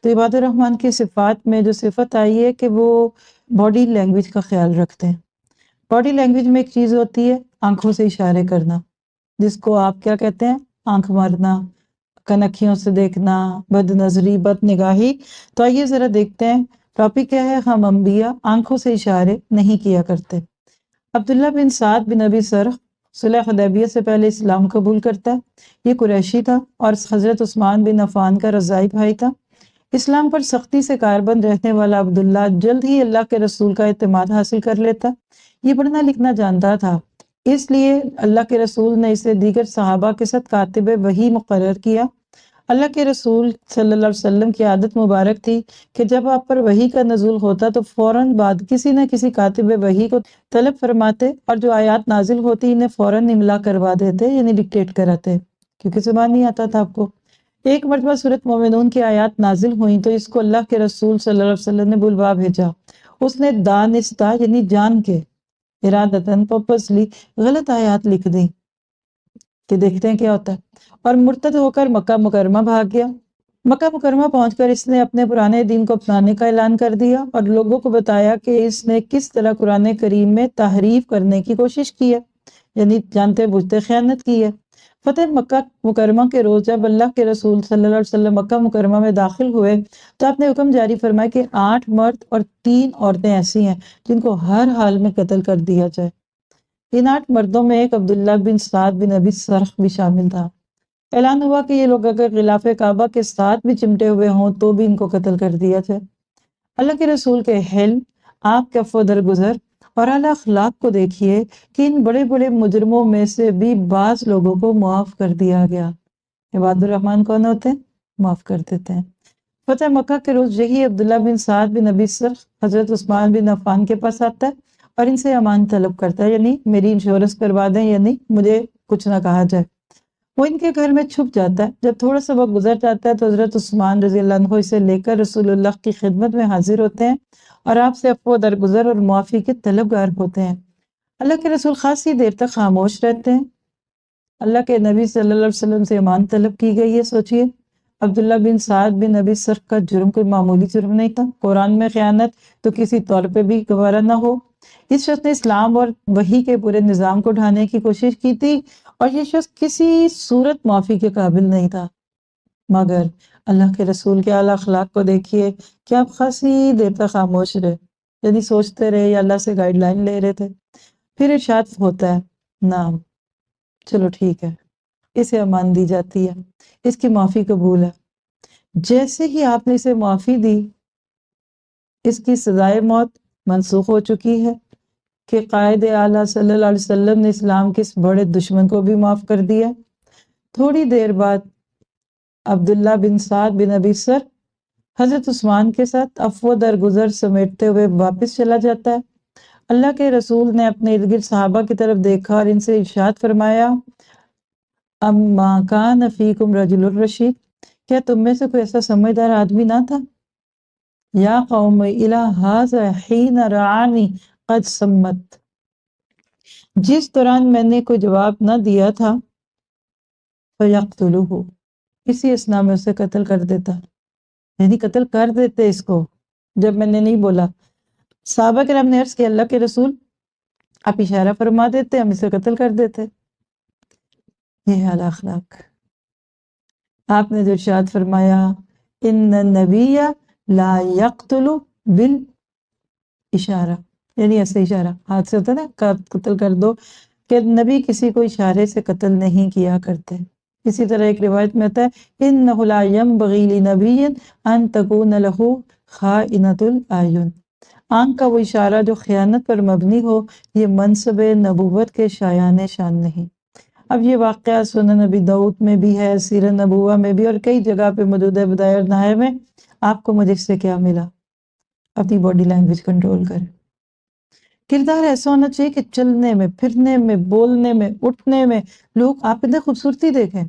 تو عباد الرحمن کی صفات میں جو صفت آئی ہے کہ وہ باڈی لینگویج کا خیال رکھتے ہیں۔ باڈی لینگویج میں ایک چیز ہوتی ہے آنکھوں سے اشارے کرنا، جس کو آپ کیا کہتے ہیں؟ آنکھ مارنا، کنکھیوں سے دیکھنا، بد نظری، بد نگاہی۔ تو آئیے ذرا دیکھتے ہیں ٹاپک کیا ہے۔ ہم انبیاء آنکھوں سے اشارے نہیں کیا کرتے۔ عبداللہ بن سعد بن ابی سرح صلح حدیبیہ سے پہلے اسلام قبول کرتا ہے۔ یہ قریشی تھا اور حضرت عثمان بن عفان کا رضاعی بھائی تھا۔ اسلام پر سختی سے کاربند رہنے والا عبداللہ جلد ہی اللہ کے رسول کا اعتماد حاصل کر لیتا۔ یہ پڑھنا لکھنا جانتا تھا، اس لیے اللہ کے رسول نے اسے دیگر صحابہ کے ساتھ کاتب وحی مقرر کیا۔ اللہ کے رسول صلی اللہ علیہ وسلم کی عادت مبارک تھی کہ جب آپ پر وحی کا نزول ہوتا تو فوراً بعد کسی نہ کسی کاتب وحی کو طلب فرماتے اور جو آیات نازل ہوتی انہیں فوراً املا کروا دیتے، یعنی ڈکٹیٹ کراتے، کیونکہ زبان نہیں آتا تھا آپ کو۔ ایک مرتبہ سورۃ مومنون کی آیات نازل ہوئیں تو اس کو اللہ کے رسول صلی اللہ علیہ وسلم نے بلوا بھیجا۔ اس نے دانستہ یعنی جان کے، ارادتاً پرپسلی غلط آیات لکھ دیں کہ دیکھتے ہیں کیا ہوتا ہے، اور مرتد ہو کر مکہ مکرمہ بھاگ گیا۔ مکہ مکرمہ پہنچ کر اس نے اپنے پرانے دین کو اپنانے کا اعلان کر دیا اور لوگوں کو بتایا کہ اس نے کس طرح قرآن کریم میں تحریف کرنے کی کوشش کی ہے، یعنی جانتے بوجھتے خیانت کی ہے۔ فتح مکہ مکرمہ کے روز جب اللہ کے رسول صلی اللہ علیہ وسلم مکہ مکرمہ میں داخل ہوئے تو آپ نے حکم جاری فرمایا کہ 8 مرد اور 3 عورتیں ایسی ہیں جن کو ہر حال میں قتل کر دیا جائے۔ ان 8 مردوں میں ایک عبداللہ بن سعد بن ابی سرح بھی شامل تھا۔ اعلان ہوا کہ یہ لوگ اگر غلاف کعبہ کے ساتھ بھی چمٹے ہوئے ہوں تو بھی ان کو قتل کر دیا جائے۔ اللہ کے رسول کے حلم، آپ کے عفو درگزر اور اعلیٰ اخلاق کو دیکھیے کہ ان بڑے بڑے مجرموں میں سے بھی بعض لوگوں کو معاف کر دیا گیا۔ عباد الرحمن کون ہوتے ہیں؟ معاف کر دیتے ہیں۔ فتح مکہ کے روز یہی عبداللہ بن سعد بن ابی سرح حضرت عثمان بن عفان کے پاس آتا ہے اور ان سے امان طلب کرتا ہے، یعنی میری انشورنس کروا دیں، یعنی مجھے کچھ نہ کہا جائے۔ وہ ان کے گھر میں چھپ جاتا ہے۔ جب تھوڑا سا وقت گزر جاتا ہے تو حضرت عثمان رضی اللہ عنہ اسے لے کر رسول اللہ کی خدمت میں حاضر ہوتے ہیں اور آپ سے عفو درگزر اور معافی کے طلبگار ہوتے ہیں۔ اللہ کے رسول خاصی دیر تک خاموش رہتے ہیں۔ اللہ کے نبی صلی اللہ علیہ وسلم سے امان طلب کی گئی ہے۔ سوچئے عبداللہ بن سعد بن ابی سرح کا جرم کوئی معمولی جرم نہیں تھا۔ قرآن میں خیانت تو کسی طور پہ بھی گوارا نہ ہو۔ اس شخص نے اسلام اور وحی کے پورے نظام کو ڈھانے کی کوشش کی تھی اور یہ شخص کسی صورت معافی کے قابل نہیں تھا، مگر اللہ کے رسول کے اعلیٰ اخلاق کو دیکھیے کہ آپ خاصی دیر تک خاموش رہے، یعنی سوچتے رہے یا اللہ سے گائیڈ لائن لے رہے تھے۔ پھر ارشاد ہوتا ہے نام، چلو ٹھیک ہے، اسے امان دی جاتی ہے، اس کی معافی قبول ہے۔ جیسے ہی آپ نے اسے معافی دی، اس کی سزائے موت منسوخ ہو چکی ہے کہ قائد اعلیٰ صلی اللہ علیہ وسلم نے اسلام کے اس بڑے دشمن کو بھی معاف کر دیا۔ تھوڑی دیر بعد عبداللہ بن سعد بن ابی سرح حضرت عثمان کے ساتھ عفو درگزر سمیٹتے ہوئے واپس چلا جاتا ہے۔ اللہ کے رسول نے اپنے ارد گرد صحابہ کی طرف دیکھا اور ان سے ارشاد فرمایا اما کان فیکم رجل الرشید، کیا تم میں سے کوئی ایسا سمجھدار آدمی نہ تھا؟ یا قوم الی ھذا حین رعانی قد سمت، جس دوران میں نے کوئی جواب نہ دیا تھا فیقتلوہ، اسی اسنا میں اسے قتل کر دیتا، یعنی قتل کر دیتے اس کو جب میں نے نہیں بولا۔ صحابہ کرام نے عرض کیا اللہ کے رسول آپ اشارہ فرما دیتے ہم اسے قتل کر دیتے۔ یہ اعلیٰ اخلاق۔ آپ نے جو ارشاد فرمایا ان النبی لا یقتل بالاشارہ، یعنی ایسے اشارہ ہاتھ سے ہوتا ہے نا قتل کر دو، کہ نبی کسی کو اشارے سے قتل نہیں کیا کرتے۔ اسی طرح ایک روایت میں آتا ہے انہ لا ینبغی لنبی ان تکون لہ خائنۃ الاعین، آنکھ کا وہ اشارہ جو خیانت پر مبنی ہو، یہ منصب نبوت کے شایان شان نہیں۔ اب یہ واقعہ سنن نبی داؤد میں بھی ہے، سیرت نبوہ میں بھی، اور کئی جگہ پہ موجود ہے بدائع اور نہائر میں۔ آپ کو مجھے اس سے کیا ملا؟ اپنی باڈی لینگویج کنٹرول کریں۔ کردار ایسا ہونا چاہیے کہ چلنے میں، پھرنے میں، بولنے میں، اٹھنے میں لوگ آپ اتنے خوبصورتی دیکھیں